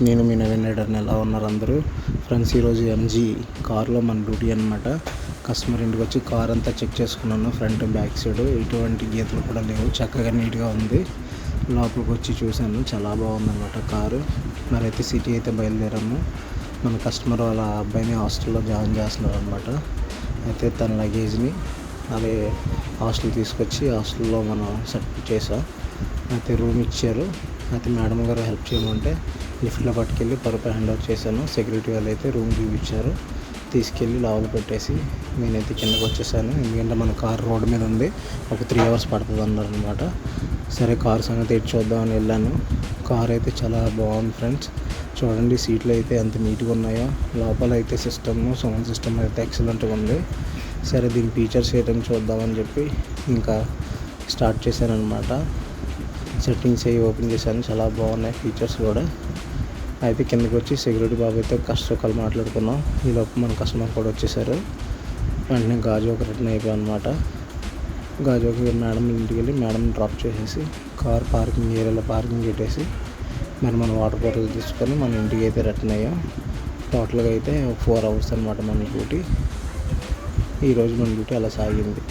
నేను మీ నవీన్ రైడర్ని. ఎలా ఉన్నారు అందరూ ఫ్రెండ్స్? ఈరోజు ఎంజీ కార్లో మన డ్యూటీ అనమాట. కస్టమర్ ఇంటికి వచ్చి కార్ అంతా చెక్ చేసుకున్నాను. ఫ్రంట్ బ్యాక్ సైడ్ ఎటువంటి గీతలు కూడా లేవు, చక్కగా నీట్గా ఉంది. లోపలికి వచ్చి చూశాను, చాలా బాగుందన్నమాట కారు. మరైతే సిటీ అయితే బయలుదేరాము. మన కస్టమర్ వాళ్ళ అబ్బాయిని హాస్టల్లో జాయిన్ చేస్తున్నారు అనమాట. అయితే తన లగేజ్ని అలాగే హాస్టల్ తీసుకొచ్చి హాస్టల్లో మనం సెట్ చేసాం. అయితే రూమ్ ఇచ్చారు. అయితే మేడం గారు హెల్ప్ చేయమంటే లిఫ్ట్లో పట్టుకెళ్ళి పరుపు హ్యాండ్ ఓవర్ చేశాను. సెక్యూరిటీ వాళ్ళు అయితే రూమ్ చూపించారు. తీసుకెళ్ళి లోపల పెట్టేసి నేనైతే కిందకు వచ్చేసాను. ఎందుకంటే మన కార్ రోడ్డు మీద ఉంది, ఒక 3 hours పడుతుంది అన్నారు అనమాట. సరే కార్ సంగతి ఎటు చూద్దామని వెళ్ళాను. కార్ అయితే చాలా బాగుంది ఫ్రెండ్స్. చూడండి సీట్లు అయితే ఎంత నీట్గా ఉన్నాయో. లోపల అయితే సౌండ్ సిస్టమ్ అయితే ఎక్సలెంట్గా ఉంది. సరే దీని ఫీచర్స్ ఏంటని చూద్దామని చెప్పి ఇంకా స్టార్ట్ చేశాను అనమాట. సెట్టింగ్స్ అవి ఓపెన్ చేశాను, చాలా బాగున్నాయి ఫీచర్స్ కూడా. అయితే కిందకి వచ్చి సెక్యూరిటీ బాబు అయితే కస్టమర్ మాట్లాడుకున్నాం. ఈలోపు మన కస్టమర్ కూడా వచ్చేసారు. వెంటనే గాజువాక రిటర్న్ అయిపోయాం అనమాట. గాజువాక మేడం ఇంటికి వెళ్ళి మేడం డ్రాప్ చేసేసి కార్ పార్కింగ్ ఏరియాలో పార్కింగ్ పెట్టేసి మరి మన వాటర్ బాటిల్ తీసుకొని మన ఇంటికి అయితే రిటర్న్ అయ్యాం. టోటల్గా అయితే 4 hours అనమాట మన డ్యూటీ. ఈరోజు మన డ్యూటీ అలా సాగింది.